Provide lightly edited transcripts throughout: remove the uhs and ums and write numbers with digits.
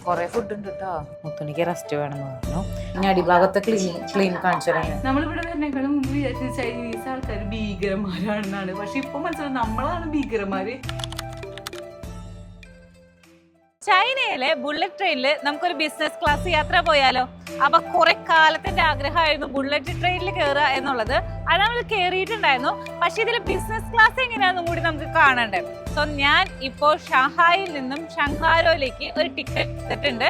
കൊറേ ഫുഡ് ഉണ്ട് കേട്ടോ. മുത്തുണിക്ക് റെസ്റ്റ് വേണമെന്ന് പറഞ്ഞു. ഇനി അടിഭാഗത്തെ ക്ലീൻ കാണിച്ചു തരാം. നമ്മളിവിടെ വരുന്നേക്കാളും മുമ്പ് വിചാരിച്ചത് ചൈനീസ് ആൾക്കാർ ഭീകരന്മാരാണെന്നാണ്. പക്ഷെ ഇപ്പൊ മനസ്സിലാവും നമ്മളാണ് ഭീകരന്മാര്. ചൈനയിലെ ബുള്ളറ്റ് ട്രെയിനിൽ നമുക്കൊരു ബിസിനസ് ക്ലാസ് യാത്ര പോയാലോ? അപ്പൊ കുറെ കാലത്തിന്റെ ആഗ്രഹമായിരുന്നു ബുള്ളറ്റ് ട്രെയിനിൽ കയറുക എന്നുള്ളത്. അത് നമ്മൾ കയറിയിട്ടുണ്ടായിരുന്നു. പക്ഷെ ഇതിൽ ബിസിനസ് ക്ലാസ് എങ്ങനെയാണെന്നും കൂടി നമുക്ക് കാണണ്ടേ. സോ ഞാൻ ഇപ്പോൾ ഷാങ്ഹായിൽ നിന്നും ഷങ്ഹാരോയിലേക്ക് ഒരു ടിക്കറ്റ് എടുത്തിട്ടുണ്ട്.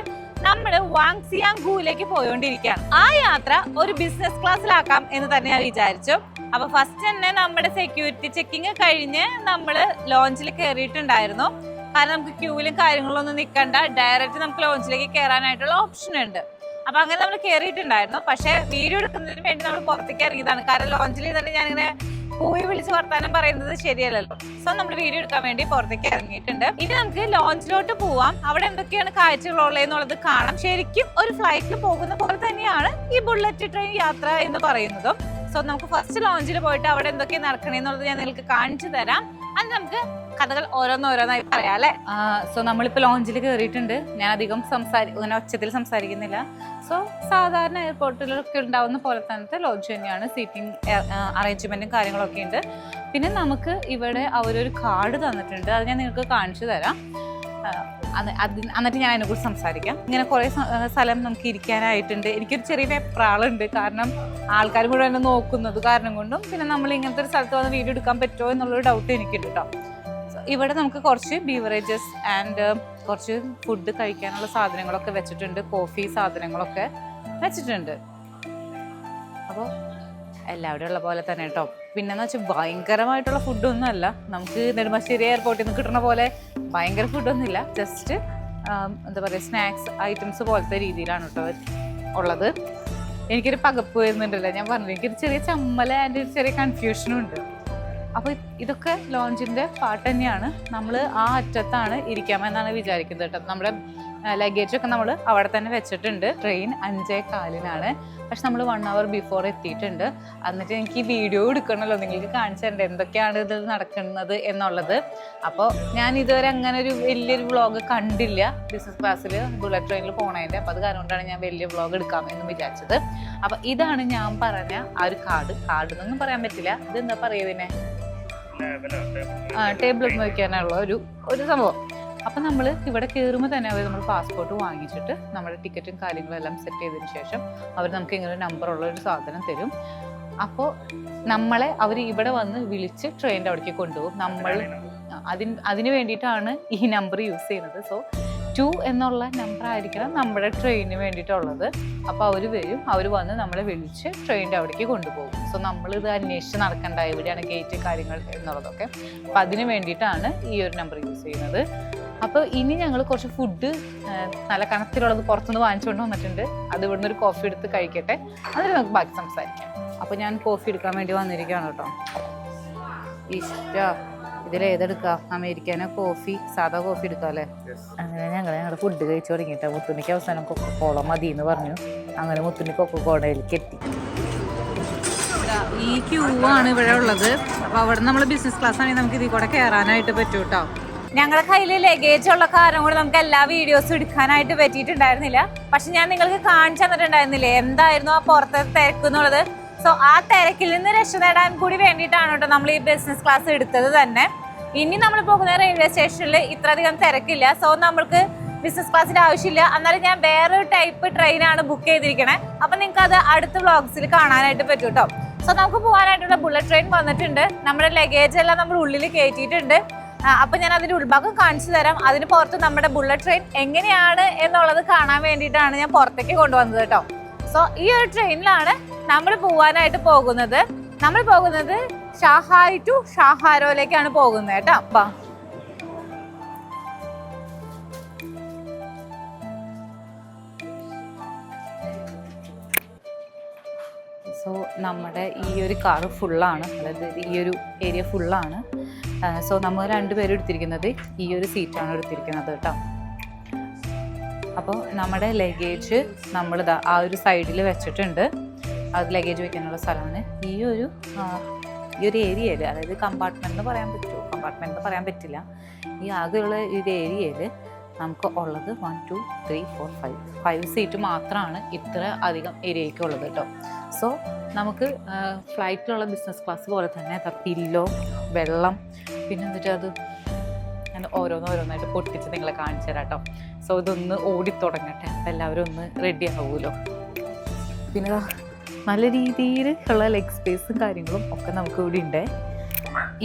നമ്മൾ വാങ്സിയാങ്ഗുവിലേക്ക് പോയോണ്ടിരിക്കുകയാണ്. ആ യാത്ര ഒരു ബിസിനസ് ക്ലാസ്സിലാക്കാം എന്ന് തന്നെ ഞാൻ വിചാരിച്ചു. അപ്പൊ ഫസ്റ്റ് തന്നെ നമ്മുടെ സെക്യൂരിറ്റി ചെക്കിങ് കഴിഞ്ഞ് നമ്മൾ ലോഞ്ചിൽ കയറിയിട്ടുണ്ടായിരുന്നു. കാരണം നമുക്ക് ക്യൂവിലും കാര്യങ്ങളൊന്നും നിൽക്കണ്ട, ഡയറക്റ്റ് നമുക്ക് ലോഞ്ചിലേക്ക് കയറാനായിട്ടുള്ള ഓപ്ഷൻ ഉണ്ട്. അപ്പൊ അങ്ങനെ നമ്മൾ കയറിയിട്ടുണ്ടായിരുന്നു. പക്ഷെ വീഡിയോ എടുക്കുന്നതിന് വേണ്ടി നമ്മൾ പുറത്തേക്ക് ഇറങ്ങിയതാണ്. കാരണം ലോഞ്ചിൽ തന്നെ ഞാനിങ്ങനെ പോയി വിളിച്ച് വർത്താനം പറയുന്നത് ശരിയല്ലല്ലോ. സോ നമ്മൾ വീഡിയോ എടുക്കാൻ വേണ്ടി പുറത്തേക്ക് ഇറങ്ങിയിട്ടുണ്ട്. ഇനി നമുക്ക് ലോഞ്ചിലോട്ട് പോവാം. അവിടെ എന്തൊക്കെയാണ് കാഴ്ചകളുള്ളതെന്നുള്ളത് കാണാം. ശരിക്കും ഒരു ഫ്ലൈറ്റിൽ പോകുന്ന പോലെ തന്നെയാണ് ഈ ബുള്ളറ്റ് ട്രെയിൻ യാത്ര എന്ന് പറയുന്നതും. സോ നമുക്ക് ഫസ്റ്റ് ലോഞ്ചിൽ പോയിട്ട് അവിടെ എന്തൊക്കെയാണ് നടക്കണേന്നുള്ളത് ഞാൻ നിങ്ങൾക്ക് കാണിച്ചു തരാം. അത് നമുക്ക് കഥകൾ ഓരോന്നോരോന്നായി പറയാം അല്ലെ. സോ നമ്മളിപ്പോൾ ലോഞ്ചിൽ കയറിയിട്ടുണ്ട്. ഞാൻ അധികം ഇങ്ങനെ ഒച്ചത്തിൽ സംസാരിക്കുന്നില്ല. സോ സാധാരണ എയർപോർട്ടിലൊക്കെ ഉണ്ടാവുന്ന പോലെ തന്നെ ലോഞ്ച് തന്നെയാണ്. സീറ്റിംഗ് അറേഞ്ച്മെന്റും കാര്യങ്ങളൊക്കെ ഉണ്ട്. പിന്നെ നമുക്ക് ഇവിടെ അവരൊരു കാർഡ് തന്നിട്ടുണ്ട്. അത് ഞാൻ നിങ്ങൾക്ക് കാണിച്ചു തരാം. എന്നിട്ട് ഞാൻ അതിനെക്കുറിച്ച് സംസാരിക്കാം. ഇങ്ങനെ കുറേ സ്ഥലം നമുക്ക് ഇരിക്കാനായിട്ടുണ്ട്. എനിക്കൊരു ചെറിയ വെപ്രാളുണ്ട്. കാരണം ആൾക്കാർ മുഴുവൻ എന്നെ നോക്കുന്നത് കാരണം കൊണ്ടും പിന്നെ നമ്മൾ ഇങ്ങനത്തെ ഒരു സ്ഥലത്ത് വന്ന് വീഡിയോ എടുക്കാൻ പറ്റുമോ എന്നുള്ളൊരു ഡൗട്ട് എനിക്കുണ്ട് കേട്ടോ. ഇവിടെ നമുക്ക് കുറച്ച് ബീവറേജസ് ആൻഡ് കുറച്ച് ഫുഡ് കഴിക്കാനുള്ള സാധനങ്ങളൊക്കെ വെച്ചിട്ടുണ്ട്. കോഫി സാധനങ്ങളൊക്കെ വെച്ചിട്ടുണ്ട്. അപ്പോൾ എല്ലാവരും ഉള്ള പോലെ തന്നെ കേട്ടോ. പിന്നെന്ന് വെച്ചാൽ ഭയങ്കരമായിട്ടുള്ള ഫുഡൊന്നും അല്ല. നമുക്ക് നെടുമ്പാശ്ശേരി എയർപോർട്ടിൽ നിന്ന് കിട്ടുന്ന പോലെ ഭയങ്കര ഫുഡൊന്നുമില്ല. ജസ്റ്റ് എന്താ പറയുക, സ്നാക്സ് ഐറ്റംസ് പോലത്തെ രീതിയിലാണ് കേട്ടോ ഉള്ളത്. എനിക്കൊരു പകപ്പ് വരുന്നുണ്ടല്ലോ, ഞാൻ പറഞ്ഞു. എനിക്കൊരു ചെറിയ ചമ്മല ആൻഡ് ഒരു ചെറിയ കൺഫ്യൂഷനും ഉണ്ട്. അപ്പോൾ ഇതൊക്കെ ലോഞ്ചിൻ്റെ പാർട്ട് തന്നെയാണ്. നമ്മൾ ആ അറ്റത്താണ് ഇരിക്കാമെന്നാണ് വിചാരിക്കുന്നത് കേട്ടോ. നമ്മുടെ ലഗേജൊക്കെ നമ്മൾ അവിടെ തന്നെ വെച്ചിട്ടുണ്ട്. ട്രെയിൻ 5:15 പക്ഷെ നമ്മൾ 1 hour ബിഫോർ എത്തിയിട്ടുണ്ട്. എന്നിട്ട് എനിക്ക് ഈ വീഡിയോ എടുക്കണമല്ലോ, നിങ്ങൾക്ക് കാണിച്ചു തരണ്ടേ എന്തൊക്കെയാണ് ഇത് നടക്കുന്നത് എന്നുള്ളത്. അപ്പോൾ ഞാൻ ഇതുവരെ അങ്ങനെ ഒരു വലിയൊരു വ്ളോഗ് കണ്ടില്ല ബിസിനസ് ക്ലാസ്സിൽ ബുള്ളറ്റ് ട്രെയിനിൽ പോണതിൻ്റെ. അപ്പോൾ അത് കാരണം കൊണ്ടാണ് ഞാൻ വലിയ വ്ളോഗ് എടുക്കാമെന്ന് വിചാരിച്ചത്. അപ്പോൾ ഇതാണ് ഞാൻ പറഞ്ഞ ആ ഒരു കാർഡ് എന്നൊന്നും പറയാൻ പറ്റില്ല. ഇതെന്താ പറയുന്നതിനെ, ടേബിളിൽ വയ്ക്കാനുള്ള ഒരു സംഭവം. അപ്പം നമ്മൾ ഇവിടെ കയറുമ്പോൾ തന്നെ അവർ നമ്മൾ പാസ്പോർട്ട് വാങ്ങിച്ചിട്ട് നമ്മുടെ ടിക്കറ്റും കാര്യങ്ങളും എല്ലാം സെറ്റ് ചെയ്തതിന് ശേഷം അവർ നമുക്ക് ഇങ്ങനെ നമ്പറുള്ള ഒരു സാധനം തരും. അപ്പോൾ നമ്മളെ അവർ ഇവിടെ വന്ന് വിളിച്ച് ട്രെയിനിൻ്റെ അവിടേക്ക് കൊണ്ടുപോകും. നമ്മൾ അതിന് വേണ്ടിയിട്ടാണ് ഈ നമ്പർ യൂസ് ചെയ്യുന്നത്. സോ 2 എന്നുള്ള നമ്പർ ആയിരിക്കണം നമ്മുടെ ട്രെയിനിന് വേണ്ടിയിട്ടുള്ളത്. അപ്പോൾ അവർ വരും, അവർ വന്ന് നമ്മളെ വിളിച്ച് ട്രെയിനിൻ്റെ അവിടേക്ക് കൊണ്ടുപോകും. സോ നമ്മളിത് അന്വേഷിച്ച് നടക്കണ്ട എവിടെയാണ് ഗേറ്റ് കാര്യങ്ങൾ എന്നുള്ളതൊക്കെ. അപ്പോൾ അതിന് വേണ്ടിയിട്ടാണ് ഈ ഒരു നമ്പർ യൂസ് ചെയ്യുന്നത്. അപ്പോൾ ഇനി ഞങ്ങൾ കുറച്ച് ഫുഡ് നല്ല കണക്കിലുള്ളത് പുറത്തുനിന്ന് വാങ്ങിച്ചുകൊണ്ട് വന്നിട്ടുണ്ട്. അത് ഇവിടുന്ന് ഒരു കോഫി എടുത്ത് കഴിക്കട്ടെ, അതിൽ നമുക്ക് ബാക്കി സംസാരിക്കാം. അപ്പോൾ ഞാൻ കോഫി എടുക്കാൻ വേണ്ടി വന്നിരിക്കുകയാണ് കേട്ടോ. ഇതിലേതെടുക്കാം? അമേരിക്കാനോ കോഫി, സാധാ കോഫി എടുക്കാം അല്ലേ? അങ്ങനെ ഞങ്ങളുടെ ഫുഡ് കഴിച്ചു തുടങ്ങിയിട്ട് മുത്തുണിക്ക് അവസാനം കൊക്കക്കോള മതി എന്ന് പറഞ്ഞു. അങ്ങനെ മുത്തുണി കൊക്കക്കോളയിലേക്ക് എത്തി. ഈ ക്യൂ ആണ് ഇവിടെ ഉള്ളത്. അപ്പോൾ അവിടെ നമ്മൾ ബിസിനസ് ക്ലാസ് ആണെങ്കിൽ നമുക്ക് ഇതിൽ കൂടെ കയറാനായിട്ട് പറ്റും കേട്ടോ. ഞങ്ങളുടെ കയ്യിൽ ലഗേജ് ഉള്ള കാരണം കൊണ്ട് നമുക്ക് എല്ലാ വീഡിയോസും എടുക്കാനായിട്ട് പറ്റിയിട്ടുണ്ടായിരുന്നില്ല. പക്ഷെ ഞാൻ നിങ്ങൾക്ക് കാണിച്ചു തന്നിട്ടുണ്ടായിരുന്നില്ലേ എന്തായിരുന്നു ആ പുറത്തെ തിരക്ക് എന്നുള്ളത്. സോ ആ തിരക്കിൽ നിന്ന് രക്ഷ നേടാൻ കൂടി വേണ്ടിയിട്ടാണ് കേട്ടോ നമ്മൾ ഈ ബിസിനസ് ക്ലാസ് എടുത്തത് തന്നെ. ഇനി നമ്മൾ പോകുന്ന റെയിൽവേ സ്റ്റേഷനിൽ ഇത്രയധികം തിരക്കില്ല. സോ നമ്മൾക്ക് ബിസിനസ് ക്ലാസ്സിൻ്റെ ആവശ്യമില്ല. എന്നാലും ഞാൻ വേറൊരു ടൈപ്പ് ട്രെയിനാണ് ബുക്ക് ചെയ്തിരിക്കണേ. അപ്പം നിങ്ങൾക്ക് അത് അടുത്ത വ്ളോഗ്സിൽ കാണാനായിട്ട് പറ്റും കേട്ടോ. സോ നമുക്ക് പോകാനായിട്ടുള്ള ബുള്ളറ്റ് ട്രെയിൻ വന്നിട്ടുണ്ട്. നമ്മുടെ ലഗേജ് എല്ലാം നമ്മൾ ഉള്ളിൽ കയറ്റിയിട്ടുണ്ട്. അപ്പം ഞാൻ അതിൻ്റെ ഉൾഭാഗം കാണിച്ചു തരാം. അതിന് പുറത്ത് നമ്മുടെ ബുള്ളറ്റ് ട്രെയിൻ എങ്ങനെയാണ് എന്നുള്ളത് കാണാൻ വേണ്ടിയിട്ടാണ് ഞാൻ പുറത്തേക്ക് കൊണ്ടുവന്നത് കേട്ടോ. സോ ഈ ഒരു ട്രെയിനിലാണ് നമ്മൾ പോകാനായിട്ട് പോകുന്നത്. നമ്മൾ പോകുന്നത് ഷാങ്ഹായ് ടു ഷാങ്ഹാരോയിലേക്കാണ് പോകുന്നത് കേട്ടോ. അപ്പം സോ നമ്മുടെ ഈ ഒരു കാറ് ഫുള്ളാണ്, അതായത് ഈ ഒരു ഏരിയ ഫുള്ളാണ്. സോ നമ്മൾ 2 പേരും എടുത്തിരിക്കുന്നത് ഈ ഒരു സീറ്റാണ് എടുത്തിരിക്കുന്നത് കേട്ടോ. അപ്പോൾ നമ്മുടെ ലഗേജ് നമ്മളിതാ ആ ഒരു സൈഡിൽ വെച്ചിട്ടുണ്ട്. അത് ലഗേജ് വെക്കാനുള്ള സ്ഥലമാണ് ഈ ഒരു ഏരിയയിൽ. അതായത് കമ്പാർട്ട്മെൻറ്റ് എന്ന് പറയാൻ പറ്റുമോ? കമ്പാർട്ട്മെൻറ്റ് എന്ന് പറയാൻ പറ്റില്ല. ഈ ആകെയുള്ള ഒരു ഏരിയയിൽ നമുക്ക് ഉള്ളത് 1 2 3 4 5 സീറ്റ് മാത്രമാണ് ഇത്ര അധികം ഏരിയയ്ക്ക് ഉള്ളത് കേട്ടോ. സോ നമുക്ക് ഫ്ലൈറ്റിലുള്ള ബിസിനസ് ക്ലാസ് പോലെ തന്നെ പില്ലോ, വെള്ളം, പിന്നെ എന്നിട്ട് അത് ഞാൻ ഓരോന്നായിട്ട് പൊട്ടിച്ച് നിങ്ങളെ കാണിച്ചു തരാം കേട്ടോ. സോ ഇതൊന്ന് ഓടിത്തുടങ്ങട്ടെ, അപ്പം എല്ലാവരും ഒന്ന് റെഡി ആവുമല്ലോ. പിന്നെ നല്ല രീതിയിൽ ഉള്ള ലെഗ് സ്പേസും കാര്യങ്ങളും ഒക്കെ നമുക്ക് ഇവിടെ ഉണ്ട്.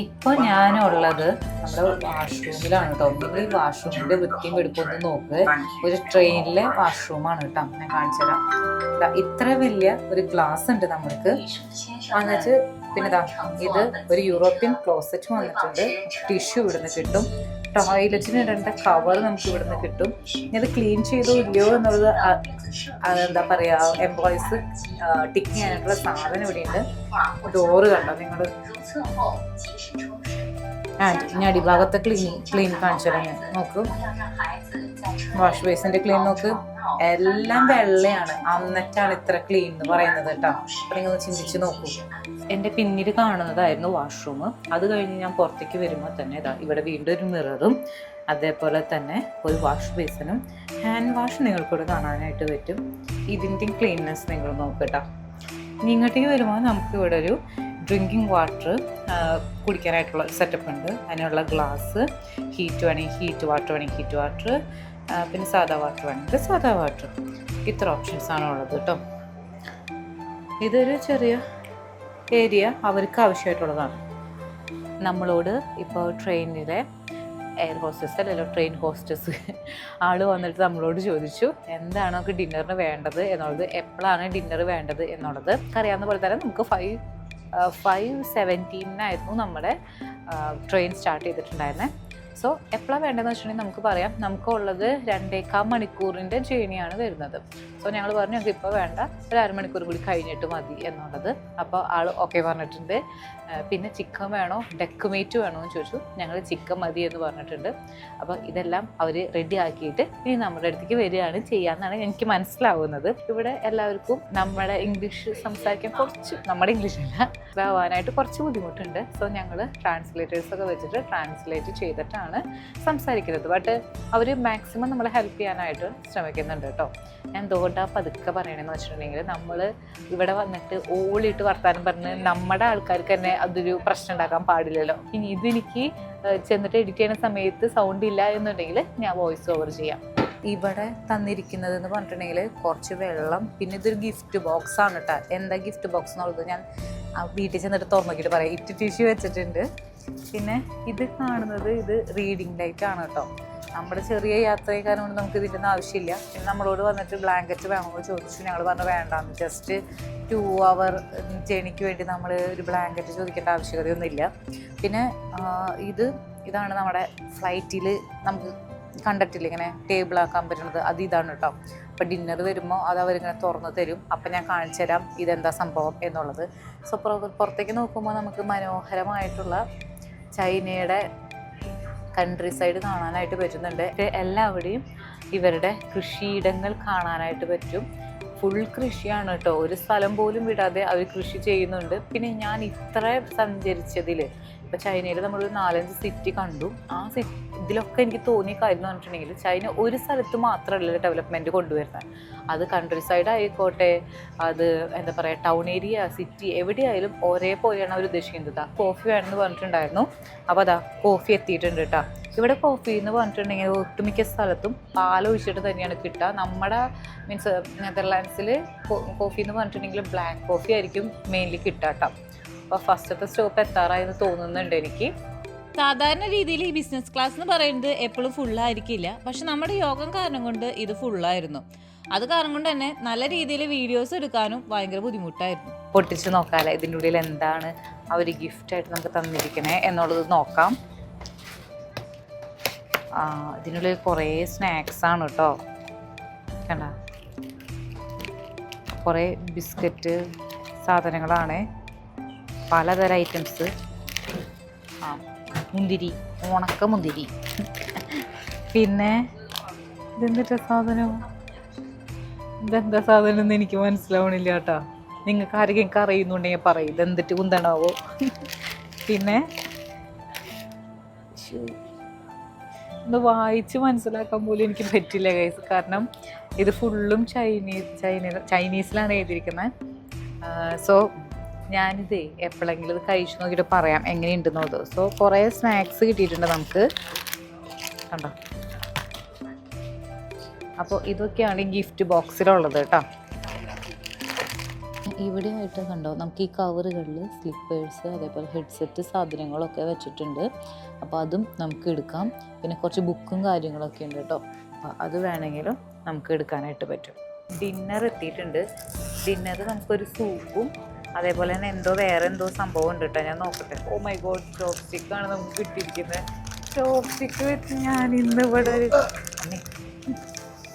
ഇപ്പോൾ ഞാനുള്ളത് നമ്മുടെ വാഷ്റൂമിലാണ് കേട്ടോ. നിങ്ങൾ ഈ വാഷ്റൂമിൻ്റെ വൃത്തിയും വെടുപ്പൊന്ന് നോക്ക്. ഒരു ട്രെയിനിലെ വാഷ്റൂമാണ് കേട്ടോ. ഞാൻ കാണിച്ചു തരാം. ഇത്ര വലിയ ഒരു ഗ്ലാസ് ഉണ്ട് നമ്മൾക്ക്. എന്നിട്ട് പിന്നെ ഇത് ഒരു യൂറോപ്യൻ ക്ലോസറ്റ് വന്നിട്ടുണ്ട്. ടിഷ്യൂ ഇവിടുന്ന് കിട്ടും. ടോയ്ലറ്റിന് ഇടേണ്ട കവർ നമുക്ക് ഇവിടുന്ന് കിട്ടും. ഇത് ക്ലീൻ ചെയ്തോ ഇല്ലയോ എന്നുള്ളത് അതെന്താ പറയുക, എംപ്ലോയീസ് ടിക്ക് ചെയ്യാനായിട്ടുള്ള സാധനം ഇവിടെയുണ്ട്. ഡോറ് കണ്ടോ നിങ്ങൾ? ഇനി അടിഭാഗത്തെ ക്ലീൻ കാണിച്ചു തരാം. നോക്കൂ, വാഷ് ബേസിന്റെ ക്ലീൻ നോക്ക്, എല്ലാം വെള്ളയാണ്. എന്നിട്ടാണ് ഇത്ര ക്ലീൻ എന്ന് പറയുന്നത് കേട്ടോ. അപ്പൊ നിങ്ങൾ ചിന്തിച്ച് നോക്കൂ. എൻ്റെ പിന്നീട് കാണുന്നതായിരുന്നു വാഷ്റൂം. അത് കഴിഞ്ഞ് ഞാൻ പുറത്തേക്ക് വരുമ്പോൾ തന്നെ ഇവിടെ വീണ്ടും ഒരു മിററും അതേപോലെ തന്നെ ഒരു വാഷ് ബേസിനും ഹാൻഡ് വാഷ് നിങ്ങൾക്കിവിടെ കാണാനായിട്ട് പറ്റും. ഇതിൻ്റെയും ക്ലീൻനെസ് നിങ്ങൾ നോക്കട്ടോ. ഇങ്ങോട്ടേക്ക് വരുമ്പോൾ നമുക്ക് ഇവിടെ ഒരു ഡ്രിങ്കിങ് വാട്ടർ കുടിക്കാനായിട്ടുള്ള സെറ്റപ്പ് ഉണ്ട്. അതിനുള്ള ഗ്ലാസ്, ഹീറ്റ് വേണമെങ്കിൽ ഹീറ്റ് വാട്ടർ വേണമെങ്കിൽ ഹീറ്റ് വാട്ടർ, പിന്നെ സാധാ വാട്ടർ വേണമെങ്കിൽ സാധാ വാട്ടർ. ഇത്ര ഓപ്ഷൻസാണ് ഉള്ളത് കേട്ടോ. ഇതൊരു ചെറിയ ഏരിയ അവർക്ക് ആവശ്യമായിട്ടുള്ളതാണ്. നമ്മളോട് ഇപ്പോൾ ട്രെയിനിലെ എയർ ഹോസ്റ്റസ് അല്ലല്ലോ, ട്രെയിൻ ഹോസ്റ്റസ് ആൾ വന്നിട്ട് നമ്മളോട് ചോദിച്ചു എന്താണ് നമുക്ക് ഡിന്നറിന് വേണ്ടത് എന്നുള്ളത്, എപ്പോഴാണ് ഡിന്നർ വേണ്ടത് എന്നുള്ളത്. അറിയാവുന്ന പോലെ തന്നെ നമുക്ക് 5:17 നമ്മുടെ ട്രെയിൻ സ്റ്റാർട്ട് ചെയ്തിട്ടുണ്ടായിരുന്നത്. സോ എപ്പോഴാണ് വേണ്ടതെന്ന് വെച്ചിട്ടുണ്ടെങ്കിൽ നമുക്ക് പറയാം. നമുക്കുള്ളത് 2.25 മണിക്കൂറിൻ്റെ ജേണിയാണ് വരുന്നത്. സോ ഞങ്ങൾ പറഞ്ഞു ഞങ്ങൾക്ക് ഇപ്പോൾ വേണ്ട, ഒരു അരമണിക്കൂർ കൂടി കഴിഞ്ഞിട്ട് മതി എന്നുള്ളത്. അപ്പോൾ ആൾ ഓക്കെ പറഞ്ഞിട്ടുണ്ട്. പിന്നെ ചിക്കൻ വേണോ ഡെക്ക് മീറ്റ് വേണോ എന്ന് ചോദിച്ചു. ഞങ്ങൾ ചിക്കൻ മതി എന്ന് പറഞ്ഞിട്ടുണ്ട്. അപ്പോൾ ഇതെല്ലാം അവർ റെഡി ആക്കിയിട്ട് ഇനി നമ്മുടെ അടുത്തേക്ക് വരികയാണ് ചെയ്യാമെന്നാണ് എനിക്ക് മനസ്സിലാവുന്നത്. ഇവിടെ എല്ലാവർക്കും നമ്മുടെ ഇംഗ്ലീഷ് സംസാരിക്കാൻ കുറച്ച്, നമ്മുടെ ഇംഗ്ലീഷ് അല്ല ആവാനായിട്ട് കുറച്ച് ബുദ്ധിമുട്ടുണ്ട്. സോ ഞങ്ങൾ ട്രാൻസ്ലേറ്റേഴ്സൊക്കെ വെച്ചിട്ട് ട്രാൻസ്ലേറ്റ് ചെയ്തിട്ടാണ് സംസാരിക്കുന്നത്. ബട്ട് അവർ മാക്സിമം നമ്മളെ ഹെൽപ്പ് ചെയ്യാനായിട്ട് ശ്രമിക്കുന്നുണ്ട് കേട്ടോ. ഞാൻ എന്തുകൊണ്ടാണ് പതുക്കെ പറയണമെന്ന് വെച്ചിട്ടുണ്ടെങ്കിൽ നമ്മൾ ഇവിടെ വന്നിട്ട് ഓളിയിട്ട് വർത്താനം പറഞ്ഞ് നമ്മുടെ ആൾക്കാർക്ക് തന്നെ അതൊരു പ്രശ്നം ഉണ്ടാക്കാൻ പാടില്ലല്ലോ. ഇനി ഇതെനിക്ക് ചെന്നിട്ട് എഡിറ്റ് ചെയ്യുന്ന സമയത്ത് സൗണ്ട് ഇല്ല എന്നുണ്ടെങ്കിൽ ഞാൻ വോയിസ് ഓവർ ചെയ്യാം. ഇവിടെ തന്നിരിക്കുന്നത് എന്ന് പറഞ്ഞിട്ടുണ്ടെങ്കിൽ കുറച്ച് വെള്ളം, പിന്നെ ഇതൊരു ഗിഫ്റ്റ് ബോക്സ് ആണ് കേട്ടോ. എന്താ ഗിഫ്റ്റ് ബോക്സ് എന്നുള്ളത് ഞാൻ വീട്ടിൽ ചെന്നിട്ട് തുറന്നു നോക്കിയിട്ട് പറയാം. ഇറ്റ് ടിഷ്യൂ വെച്ചിട്ടുണ്ട്. പിന്നെ ഇത് കാണുന്നത് ഇത് റീഡിങ് ലൈറ്റ് ആണ് കേട്ടോ. നമ്മുടെ ചെറിയ യാത്രക്കാരൻ കൊണ്ട് നമുക്ക് ഇതിൻ്റെ ഒന്നും ആവശ്യമില്ല. പിന്നെ നമ്മളോട് വന്നിട്ട് ബ്ലാങ്കറ്റ് വേണമെന്ന് ചോദിച്ചു. ഞങ്ങൾ പറഞ്ഞു വേണ്ടാന്ന്. ജസ്റ്റ് 2 hour ജേണിക്ക് വേണ്ടി നമ്മൾ ഒരു ബ്ലാങ്കറ്റ് ചോദിക്കേണ്ട ആവശ്യകതയൊന്നുമില്ല. പിന്നെ ഇതാണ് നമ്മുടെ ഫ്ലൈറ്റിൽ നമുക്ക് കണ്ടിട്ടില്ല ഇങ്ങനെ ടേബിളാക്കാൻ പറ്റുന്നത്, അത് ഇതാണ് കേട്ടോ. അപ്പോൾ ഡിന്നർ വരുമ്പോൾ അത് അവരിങ്ങനെ തുറന്ന് തരും. അപ്പം ഞാൻ കാണിച്ചു തരാം ഇതെന്താ സംഭവം എന്നുള്ളത്. സോ പുറത്തേക്ക് നോക്കുമ്പോൾ നമുക്ക് മനോഹരമായിട്ടുള്ള ചൈനയുടെ കൺട്രി സൈഡ് കാണാനായിട്ട് പറ്റുന്നുണ്ട്. എല്ലാവിടെയും ഇവരുടെ കൃഷിയിടങ്ങൾ കാണാനായിട്ട് പറ്റും. ഫുൾ കൃഷിയാണ് കേട്ടോ. ഒരു സ്ഥലം പോലും വിടാതെ അവർ കൃഷി ചെയ്യുന്നുണ്ട്. പിന്നെ ഞാൻ ഇത്ര സഞ്ചരിച്ചതിൽ ഇപ്പോൾ ചൈനയിൽ നമ്മളൊരു 4-5 സിറ്റി കണ്ടു. ആ ഇതിലൊക്കെ എനിക്ക് തോന്നിയ കാര്യം എന്ന് പറഞ്ഞിട്ടുണ്ടെങ്കിൽ ചൈന ഒരു സ്ഥലത്ത് മാത്രമല്ല ഡെവലപ്മെൻറ്റ് കൊണ്ടുവരുന്നത്. അത് കൺട്രി സൈഡ് ആയിക്കോട്ടെ, അത് എന്താ പറയുക ടൗൺ ഏരിയ, സിറ്റി, എവിടെയായാലും ഒരേപോലെയാണ് അവർ ഉദ്ദേശിക്കുന്നത്. കോഫി വേണമെന്ന് പറഞ്ഞിട്ടുണ്ടായിരുന്നു. അപ്പോൾ അതാ കോഫി എത്തിയിട്ടുണ്ട് കേട്ടോ. ഇവിടെ കോഫി എന്ന് പറഞ്ഞിട്ടുണ്ടെങ്കിൽ ഒട്ടുമിക്ക സ്ഥലത്തും പാലൊഴിച്ചിട്ട് തന്നെയാണ് കിട്ടുക. നമ്മുടെ മീൻസ് നെതർലാൻഡ്സിൽ കോഫി എന്ന് പറഞ്ഞിട്ടുണ്ടെങ്കിൽ ബ്ലാക്ക് കോഫി ആയിരിക്കും മെയിൻലി കിട്ടുക കേട്ടോ. അപ്പോൾ ഫസ്റ്റത്തെ സ്റ്റോപ്പ് എത്താറായെന്ന് തോന്നുന്നുണ്ട് എനിക്ക്. സാധാരണ രീതിയിൽ ഈ ബിസിനസ് ക്ലാസ് എന്ന് പറയുന്നത് എപ്പോഴും ഫുള്ളായിരിക്കില്ല. പക്ഷെ നമ്മുടെ യോഗം കാരണം കൊണ്ട് ഇത് ഫുള്ളായിരുന്നു. അത് കാരണം കൊണ്ട് തന്നെ നല്ല രീതിയിൽ വീഡിയോസ് എടുക്കാനും ഭയങ്കര ബുദ്ധിമുട്ടായിരുന്നു. പൊട്ടിച്ച് നോക്കാമല്ലേ ഇതിൻ്റെ ഉള്ളിൽ എന്താണ് അവർ ഗിഫ്റ്റായിട്ട് നമുക്ക് തന്നിരിക്കണേ എന്നുള്ളത് നോക്കാം. ഇതിനുള്ളിൽ കുറേ സ്നാക്സാണ് കേട്ടോ. കണ്ട കുറേ ബിസ്ക്കറ്റ് സാധനങ്ങളാണ്, പലതരം ഐറ്റംസ്. മുന്തിരി, ഉണക്ക മുന്തിരി. പിന്നെ ഇതെന്താ സാധനം, ഇതെന്താ സാധനം എന്ന് എനിക്ക് മനസ്സിലാവണില്ല കേട്ടോ. നിങ്ങൾക്ക് ആരെങ്കിലും അറിയുന്നുണ്ടെങ്കിൽ പറയും ഇതെന്തിട്ട് കുന്തണാവോ. പിന്നെ ഒന്ന് വായിച്ച് മനസ്സിലാക്കാൻ പോലും എനിക്ക് പറ്റില്ല ഗൈസ്. കാരണം ഇത് ഫുള്ളും ചൈനീസിലാണ് എഴുതിയിരിക്കുന്നത്. സോ ഞാനിത് എപ്പോഴെങ്കിലും ഇത് കഴിച്ചു നോക്കിയിട്ട് പറയാം എങ്ങനെയുണ്ടെന്നത്. സോ കുറേ സ്നാക്സ് കിട്ടിയിട്ടുണ്ട് നമുക്ക്, കണ്ടോ. അപ്പോൾ ഇതൊക്കെയാണ് ഈ ഗിഫ്റ്റ് ബോക്സിലുള്ളത് കേട്ടോ. ഇവിടെ ആയിട്ട് കണ്ടോ നമുക്ക് ഈ കവറുകളിൽ സ്ലിപ്പേഴ്സ് അതേപോലെ ഹെഡ്സെറ്റ് സാധനങ്ങളൊക്കെ വെച്ചിട്ടുണ്ട്. അപ്പോൾ അതും നമുക്ക് എടുക്കാം. പിന്നെ കുറച്ച് ബുക്കും കാര്യങ്ങളൊക്കെ ഉണ്ട് കേട്ടോ. അപ്പോൾ അത് വേണമെങ്കിലും നമുക്ക് എടുക്കാനായിട്ട് പറ്റും. ഡിന്നർ എത്തിയിട്ടുണ്ട്. ഡിന്നർ നമുക്കൊരു സൂപ്പും അതേപോലെ തന്നെ വേറെ എന്തോ സംഭവം ഉണ്ട് കേട്ടോ. ഞാൻ നോക്കട്ടെ. ഓ മൈ ഗോഡ്, ചോപ്സ്റ്റിക്കാണ് നമുക്ക് കിട്ടിയിരിക്കുന്നത്. ചോപ്സ്റ്റിക്ക് വെച്ച് ഞാൻ ഇന്ന് ഇവിടെ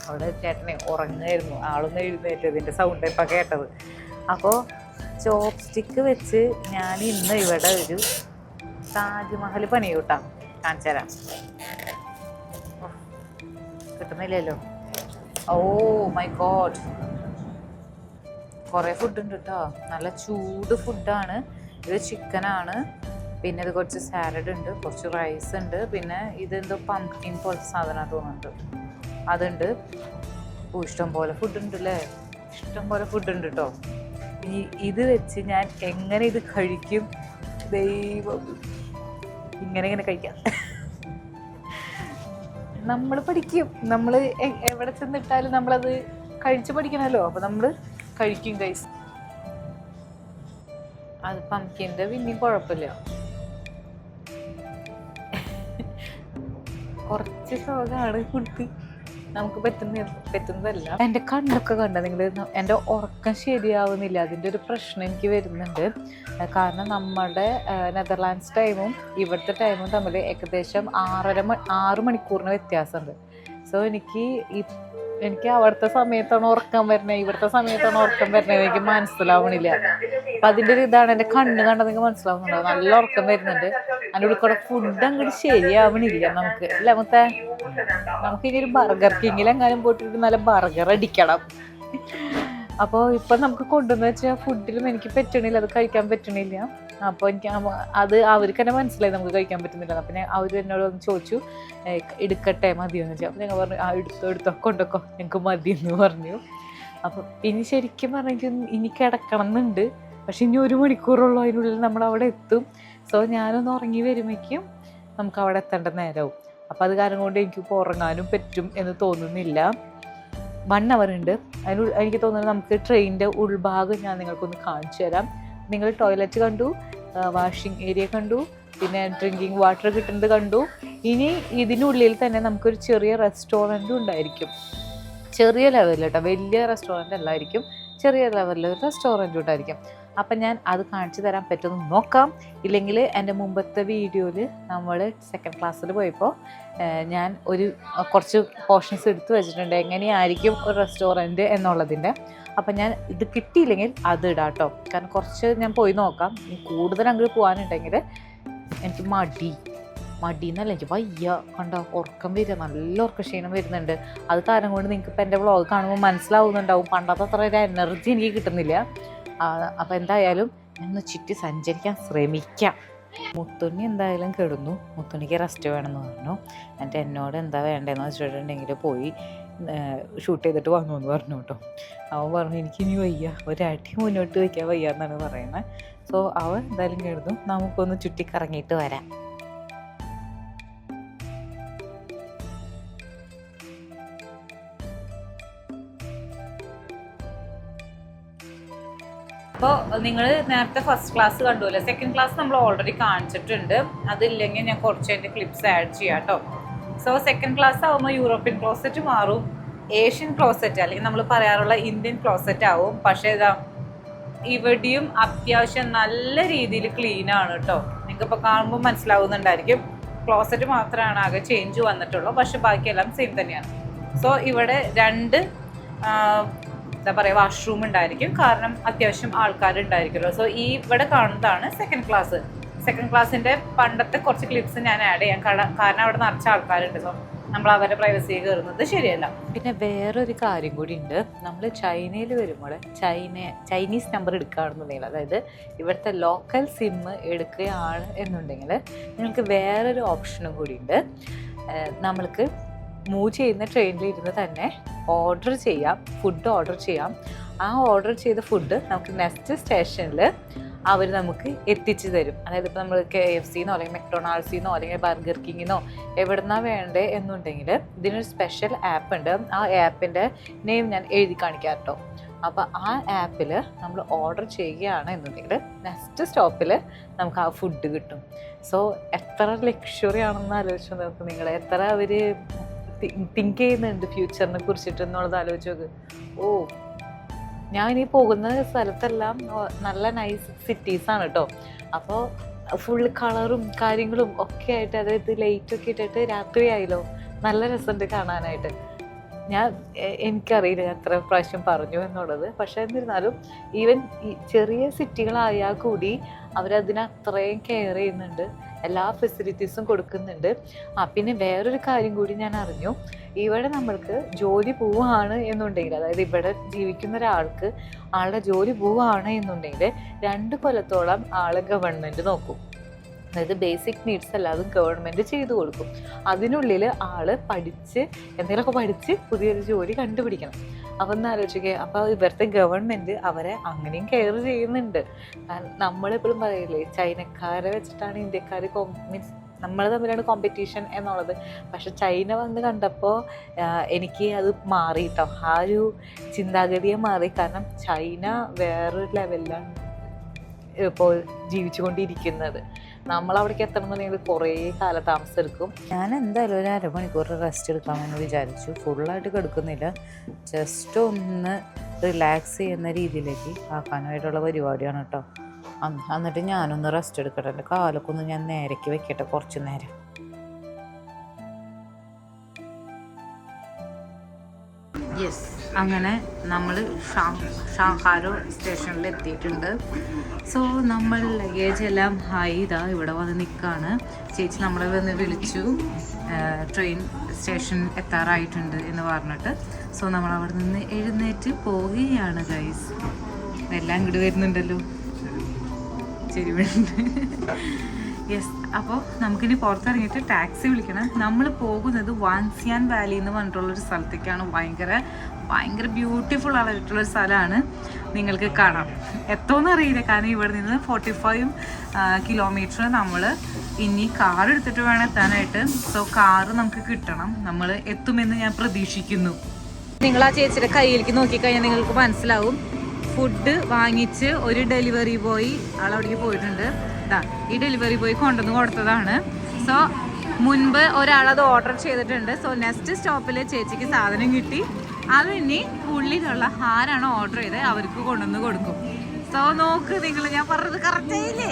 അവിടെ ചേട്ടനെ ഉറങ്ങായിരുന്നു. ആളൊന്നും എഴുന്നേറ്റ് ഇതിൻ്റെ സൗണ്ട് ഇപ്പം കേട്ടത്. അപ്പോൾ ചോപ്സ്റ്റിക്ക് വെച്ച് ഞാൻ ഇന്ന് ഇവിടെ ഒരു താജ്മഹൽ പണിയൂട്ടാ കാണിച്ചു തരാം. കിട്ടുന്നില്ലല്ലോ. ഓ മൈ ഗോഡ്, കുറേ ഫുഡ് ഉണ്ട് കേട്ടോ. നല്ല ചൂട് ഫുഡാണ്. ഇത് ചിക്കനാണ്, പിന്നെ ഇത് കുറച്ച് സാലഡ് ഉണ്ട്, കുറച്ച് റൈസ് ഉണ്ട്, പിന്നെ ഇതെന്തോ പംകിൻ പോലത്തെ സാധനം തോന്നുന്നുണ്ട്, അതുണ്ട്. ഇഷ്ടം പോലെ ഫുഡ് ഉണ്ട് അല്ലേ, ഇഷ്ടം പോലെ ഫുഡ് ഉണ്ട് കേട്ടോ. ഇത് വെച്ച് ഞാൻ എങ്ങനെ ഇത് കഴിക്കും ദൈവം. ഇങ്ങനെ കഴിക്കാം. നമ്മൾ പഠിക്കും, നമ്മൾ എവിടെ ചെന്നിട്ടാലും നമ്മളത് കഴിച്ച് പഠിക്കണമല്ലോ. അപ്പോൾ നമ്മൾ കഴിക്കും ഗൈസ്. അത് പംകിൻ്റെ പിന്നെയും കുഴപ്പമില്ല, കുറച്ച് ശോകമാണ് ഫുഡ്, നമുക്ക് പറ്റുന്നതല്ല. എൻ്റെ കണ്ണൊക്കെ കണ്ട നിങ്ങൾ, എൻ്റെ ഉറക്കം ശരിയാവുന്നില്ല. അതിൻ്റെ ഒരു പ്രശ്നം എനിക്ക് വരുന്നുണ്ട്. കാരണം നമ്മുടെ നെതർലാൻഡ്സ് ടൈമും ഇവിടുത്തെ ടൈമും തമ്മിൽ ഏകദേശം 6 മണിക്കൂറിന് വ്യത്യാസമുണ്ട്. സോ എനിക്ക് അവിടുത്തെ സമയത്താണ് ഉറക്കം വരുന്നത്, ഇവിടുത്തെ സമയത്താണ് ഉറക്കം വരുന്നത്, എനിക്ക് മനസ്സിലാവണില്ല. അപ്പം അതിൻ്റെ ഒരു ഇതാണ്. എൻ്റെ കണ്ണ് കണ്ടത് നിങ്ങൾക്ക് മനസ്സിലാവുന്നുണ്ടോ? നല്ല ഉറക്കം വരുന്നുണ്ട്. അതിൻ്റെ ഉള്ളിൽ കൂടെ ഫുഡ് അങ്ങോട്ട് ശരിയാവണില്ല നമുക്ക്. അല്ല മൊത്തം നമുക്കിനി ഒരു ബർഗർ കിങ്ങിലെങ്ങാനും പോയിട്ട് നല്ല ബർഗർ അടിക്കണം. അപ്പോൾ ഇപ്പം നമുക്ക് കൊണ്ടുവന്ന് വെച്ചാൽ ഫുഡിലും എനിക്ക് പറ്റണില്ല, അത് കഴിക്കാൻ പറ്റണില്ല. അപ്പോൾ എനിക്ക് അത് അവർക്ക് തന്നെ മനസ്സിലായി നമുക്ക് കഴിക്കാൻ പറ്റുന്നില്ല. അപ്പം അവർ എന്നോട് ഒന്ന് ചോദിച്ചു എടുക്കട്ടെ മതിയെന്ന് വെച്ചാൽ. അപ്പോൾ ഞങ്ങൾ പറഞ്ഞു ആ എടുത്തോ കൊണ്ടൊക്കെ ഞങ്ങൾക്ക് മതിയെന്ന് പറഞ്ഞു. അപ്പോൾ ഇനി ശരിക്കും പറഞ്ഞെങ്കിൽ ഇനി കിടക്കണം എന്നുണ്ട്. പക്ഷെ ഇനി 1 മണിക്കൂറുള്ളൂ അതിനുള്ളിൽ നമ്മൾ അവിടെ എത്തും. സോ ഞാനൊന്ന് ഉറങ്ങി വരുമ്പോഴേക്കും നമുക്ക് അവിടെ എത്തേണ്ട നേരവും. അപ്പോൾ അത് കാരണം കൊണ്ട് എനിക്കിപ്പോൾ ഉറങ്ങാനും പറ്റും എന്ന് തോന്നുന്നില്ല. 1 അവർ ഉണ്ട്. എനിക്ക് തോന്നുന്നത് നമുക്ക് ട്രെയിനിൻ്റെ ഉൾഭാഗം ഞാൻ നിങ്ങൾക്കൊന്ന് കാണിച്ചു തരാം. നിങ്ങൾ ടോയ്ലറ്റ് കണ്ടു, വാഷിംഗ് ഏരിയ കണ്ടു, പിന്നെ ഡ്രിങ്കിങ് വാട്ടർ കിട്ടുന്നത് കണ്ടു. ഇനി ഇതിനുള്ളിൽ തന്നെ നമുക്കൊരു ചെറിയ റെസ്റ്റോറൻറ്റും ഉണ്ടായിരിക്കും. ചെറിയ ലെവലിൽ കേട്ടോ, വലിയ റെസ്റ്റോറൻറ്റ് അല്ലായിരിക്കും, ചെറിയ ലെവലിൽ ഒരു റെസ്റ്റോറൻറ്റും ഉണ്ടായിരിക്കും. അപ്പം ഞാൻ അത് കാണിച്ചു തരാൻ പറ്റുമെന്ന് നോക്കാം. ഇല്ലെങ്കിൽ എൻ്റെ മുമ്പത്തെ വീഡിയോയിൽ നമ്മൾ 2nd ക്ലാസ്സിൽ പോയപ്പോൾ ഞാൻ കുറച്ച് പോർഷൻസ് എടുത്ത് വെച്ചിട്ടുണ്ട് എങ്ങനെയായിരിക്കും ഒരു റെസ്റ്റോറൻറ്റ് എന്നുള്ളതിൻ്റെ. അപ്പം ഞാൻ ഇത് കിട്ടിയില്ലെങ്കിൽ അത് ഇടാം കേട്ടോ. കാരണം കുറച്ച് ഞാൻ പോയി നോക്കാം. കൂടുതൽ അങ്ങോട്ട് പോകാനുണ്ടെങ്കിൽ എനിക്ക് മടിയെന്നല്ല, എനിക്ക് വയ്യ. കണ്ടോ ഉറക്കം വരിക, നല്ല ഉറക്കക്ഷീണം വരുന്നുണ്ട്. അത് കാരണം കൊണ്ട് നിങ്ങൾക്ക് ഇപ്പം എൻ്റെ വ്ളോഗ് കാണുമ്പോൾ മനസ്സിലാവുന്നുണ്ടാവും പണ്ടത്തെ അത്ര ഒരു എനർജി എനിക്ക് കിട്ടുന്നില്ല. അപ്പോൾ എന്തായാലും ഒന്ന് ചുറ്റി സഞ്ചരിക്കാൻ ശ്രമിക്കാം. മുത്തുണ്ണി എന്തായാലും കിടന്നു. മുത്തുണ്ണിക്ക് റെസ്റ്റ് വേണമെന്ന് പറഞ്ഞു. എന്നിട്ട് എന്നോട് എന്താ വേണ്ടതെന്ന് വെച്ചിട്ടുണ്ടെങ്കിൽ പോയി ഷൂട്ട് ചെയ്തിട്ട് വന്നു എന്ന് പറഞ്ഞു കേട്ടോ. അവൻ പറഞ്ഞു എനിക്കിനി വയ്യ, ഒരടി മുന്നോട്ട് വയ്ക്കാൻ വയ്യ എന്നാണ് പറയുന്നത്. സോ അവൻ എന്തായാലും കിടന്നു. നമുക്കൊന്ന് ചുറ്റി കറങ്ങിയിട്ട് വരാം. അപ്പോൾ നിങ്ങൾ നേരത്തെ 1st ക്ലാസ് കണ്ടുമല്ലോ. 2nd ക്ലാസ് നമ്മൾ ഓൾറെഡി കാണിച്ചിട്ടുണ്ട്. അതില്ലെങ്കിൽ ഞാൻ കുറച്ച് അതിൻ്റെ ക്ലിപ്സ് ആഡ് ചെയ്യാം കേട്ടോ. സോ 2nd ക്ലാസ് ആകുമ്പോൾ യൂറോപ്യൻ ക്ലോസറ്റ് മാറും, ഏഷ്യൻ ക്ലോസറ്റ് അല്ലെങ്കിൽ നമ്മൾ പറയാറുള്ള ഇന്ത്യൻ ക്ലോസറ്റ് ആവും. പക്ഷേ ഇവിടെയും അത്യാവശ്യം നല്ല രീതിയിൽ ക്ലീൻ ആണ് കേട്ടോ. നിങ്ങൾക്കിപ്പോൾ കാണുമ്പോൾ മനസ്സിലാവുന്നുണ്ടായിരിക്കും. ക്ലോസറ്റ് മാത്രമാണ് ആകെ ചേഞ്ച് വന്നിട്ടുള്ളൂ, പക്ഷെ ബാക്കിയെല്ലാം സെയിം തന്നെയാണ്. സോ ഇവിടെ 2 എന്താ പറയുക വാഷ്റൂം ഉണ്ടായിരിക്കും, കാരണം അത്യാവശ്യം ആൾക്കാരുണ്ടായിരിക്കുമല്ലോ. സോ ഇവിടെ കാണുന്നതാണ് 2nd ക്ലാസ്. 2nd ക്ലാസ്സിൻ്റെ പണ്ടത്തെ കുറച്ച് ക്ലിപ്സ് ഞാൻ ആഡ് ചെയ്യാം, കാരണം അവിടെ നിറച്ച ആൾക്കാരുണ്ട്. സോ നമ്മൾ അവരുടെ പ്രൈവസി കയറുന്നത് ശരിയല്ല. പിന്നെ വേറൊരു കാര്യം കൂടി ഉണ്ട്. നമ്മൾ ചൈനയിൽ വരുമ്പോൾ ചൈനീസ് നമ്പർ എടുക്കുകയാണെന്നുണ്ടെങ്കിൽ, അതായത് ഇവിടുത്തെ ലോക്കൽ സിം എടുക്കുകയാണ് എന്നുണ്ടെങ്കിൽ നിങ്ങൾക്ക് വേറൊരു ഓപ്ഷനും കൂടി ഉണ്ട്. നമ്മൾക്ക് മൂവ് ചെയ്യുന്ന ട്രെയിനിൽ ഇരുന്ന് തന്നെ ഓർഡർ ചെയ്യാം, ഫുഡ് ഓർഡർ ചെയ്യാം. ആ ഓർഡർ ചെയ്ത ഫുഡ് നമുക്ക് നെക്സ്റ്റ് സ്റ്റേഷനിൽ അവർ നമുക്ക് എത്തിച്ചു തരും. അതായത് ഇപ്പോൾ നമ്മൾ KFCന്നോ അല്ലെങ്കിൽ മെക്ഡൊണാൾഡ്സിന്നോ അല്ലെങ്കിൽ ബർഗർ കിങ്ങിന്നോ എവിടുന്നാണ് വേണ്ടേ എന്നുണ്ടെങ്കിൽ ഇതിനൊരു സ്പെഷ്യൽ ആപ്പ് ഉണ്ട്. ആ ആപ്പിൻ്റെ നെയിം ഞാൻ എഴുതി കാണിക്കാം കേട്ടോ. അപ്പോൾ ആ ആപ്പിൽ നമ്മൾ ഓർഡർ ചെയ്യുകയാണ് എന്നുണ്ടെങ്കിൽ നെക്സ്റ്റ് സ്റ്റോപ്പിൽ നമുക്ക് ആ ഫുഡ് കിട്ടും. സോ എത്ര ലക്ഷറി ആണെന്ന് ആലോചിച്ച് നോക്ക് നിങ്ങൾ, എത്ര അവർ തിങ്ക് ചെയ്യുന്നുണ്ട് ഫ്യൂച്ചറിനെ കുറിച്ചിട്ട് എന്നുള്ളത് ആലോചിച്ച് നോക്ക്. ഓ, ഞാൻ ഇനി പോകുന്ന സ്ഥലത്തെല്ലാം നല്ല നൈസ് സിറ്റീസാണ് കേട്ടോ. അപ്പോൾ ഫുൾ കളറും കാര്യങ്ങളും ഒക്കെ ആയിട്ട്, അതായത് ലൈറ്റൊക്കെ ഇട്ടിട്ട് രാത്രിയായല്ലോ, നല്ല രസമുണ്ട് കാണാനായിട്ട്. എനിക്കറിയില്ല ഞാൻ എത്ര പ്രാവശ്യം പറഞ്ഞു എന്നുള്ളത്. പക്ഷേ എന്നിരുന്നാലും ഈവൻ ഈ ചെറിയ സിറ്റികളായാൽ കൂടി അവരതിനെ അത്രയും കെയർ ചെയ്യുന്നുണ്ട്, എല്ലാ ഫെസിലിറ്റീസും കൊടുക്കുന്നുണ്ട്. പിന്നെ വേറൊരു കാര്യം കൂടി ഞാൻ അറിഞ്ഞു. ഇവിടെ നമ്മൾക്ക് ജോലി പോവുകയാണ് എന്നുണ്ടെങ്കിൽ, അതായത് ഇവിടെ ജീവിക്കുന്ന ഒരാൾക്ക് ആളുടെ ജോലി പോവുകയാണ് എന്നുണ്ടെങ്കിൽ 2 കൊല്ലത്തോളം ആളെ ഗവൺമെൻറ് നോക്കും. അതായത് ബേസിക് നീഡ്സ് എല്ലാതും ഗവൺമെൻറ് ചെയ്തു കൊടുക്കും. അതിനുള്ളിൽ ആൾ പഠിച്ച് എന്തെങ്കിലുമൊക്കെ പഠിച്ച് പുതിയൊരു ജോലി കണ്ടുപിടിക്കണം. അപ്പം ഒന്ന് ആലോചിക്കുക. അപ്പോൾ ഇവിടുത്തെ ഗവൺമെൻറ് അവരെ അങ്ങനെയും കെയർ ചെയ്യുന്നുണ്ട്. നമ്മളെപ്പോഴും പറയില്ലേ, ചൈനക്കാരെ വെച്ചിട്ടാണ് ഇന്ത്യക്കാർ മീൻസ് നമ്മൾ തമ്മിലാണ് കോമ്പറ്റീഷൻ എന്നുള്ളത്. പക്ഷെ ചൈന വന്ന് കണ്ടപ്പോൾ എനിക്ക് അത് മാറി കേട്ടോ, ആ ഒരു ചിന്താഗതിയെ മാറി. കാരണം ചൈന വേറൊരു ലെവലിലാണ് ഇപ്പോൾ ജീവിച്ചുകൊണ്ടിരിക്കുന്നത്. നമ്മളവിടേക്ക് എത്തണമെന്നുണ്ടെങ്കിൽ കുറേ കാലതാമസം എടുക്കും. ഞാൻ എന്തായാലും ഒരു അരമണിക്കൂർ റെസ്റ്റ് എടുക്കാമെന്ന് വിചാരിച്ചു. ഫുള്ളായിട്ട് കിടക്കുന്നില്ല, ജസ്റ്റ് ഒന്ന് റിലാക്സ് ചെയ്യുന്ന രീതിയിലേക്ക് ആക്കാനായിട്ടുള്ള പരിപാടിയാണ് കേട്ടോ. എന്നിട്ട് ഞാനൊന്ന് റെസ്റ്റ് എടുക്കട്ടെ, എൻ്റെ കാലൊക്കെ ഒന്ന് ഞാൻ നേരേക്ക് വെക്കട്ടെ കുറച്ച് നേരം. യെസ്, അങ്ങനെ നമ്മൾ ഷാങ്ഹാരോ സ്റ്റേഷനിൽ എത്തിയിട്ടുണ്ട്. സോ നമ്മൾ ലഗേജ് എല്ലാം ഇതാ ഇവിടെ വന്ന് നിൽക്കുകയാണ്. ചേച്ചി നമ്മളെ വന്ന് വിളിച്ചു, ട്രെയിൻ സ്റ്റേഷൻ എത്താറായിട്ടുണ്ട് എന്ന് പറഞ്ഞിട്ട്. സോ നമ്മൾ അവിടെ നിന്ന് എഴുന്നേറ്റ് പോവുകയാണ് ഗൈസ്. എല്ലാം ഇങ്ങോട്ട് വരുന്നുണ്ടല്ലോ, ശരി വേണ്ട. യെസ്, അപ്പോൾ നമുക്കിനി പുറത്തിറങ്ങിയിട്ട് ടാക്സി വിളിക്കണം. നമ്മൾ പോകുന്നത് വാൻസിയാൻ വാലി എന്ന് പറഞ്ഞിട്ടുള്ളൊരു സ്ഥലത്തേക്കാണ്. ഭയങ്കര ബ്യൂട്ടിഫുൾ ആയിട്ടുള്ളൊരു സ്ഥലമാണ്. നിങ്ങൾക്ക് കാണാം, എത്തോന്നും അറിയില്ല. കാരണം ഇവിടെ നിന്ന് 45 കിലോമീറ്റർ നമ്മൾ ഇനി കാർ എടുത്തിട്ട് വേണം എത്താനായിട്ട്. സോ കാറ് നമുക്ക് കിട്ടണം. നമ്മൾ എത്തുമെന്ന് ഞാൻ പ്രതീക്ഷിക്കുന്നു. നിങ്ങൾ ആ ചേച്ചിയുടെ കയ്യിലേക്ക് നോക്കിക്കഴിഞ്ഞാൽ നിങ്ങൾക്ക് മനസ്സിലാവും. ഫുഡ് വാങ്ങിച്ച് ഒരു ഡെലിവറി ബോയ് ആളവിടേക്ക് പോയിട്ടുണ്ട്. ഈ ഡെലിവറി ബോയ് കൊണ്ടുവന്ന് കൊടുത്തതാണ്. സോ മുൻപ് ഒരാളത് ഓർഡർ ചെയ്തിട്ടുണ്ട്. സോ നെക്സ്റ്റ് സ്റ്റോപ്പിൽ ചേച്ചിക്ക് സാധനം കിട്ടി. അത് ഇനി ഉള്ളിലുള്ള ആരാണോ ഓർഡർ ചെയ്ത് അവർക്ക് കൊണ്ടുവന്ന് കൊടുക്കും. സോ നോക്ക് നിങ്ങൾ, ഞാൻ പറഞ്ഞത് കറക്റ്റായില്ലേ?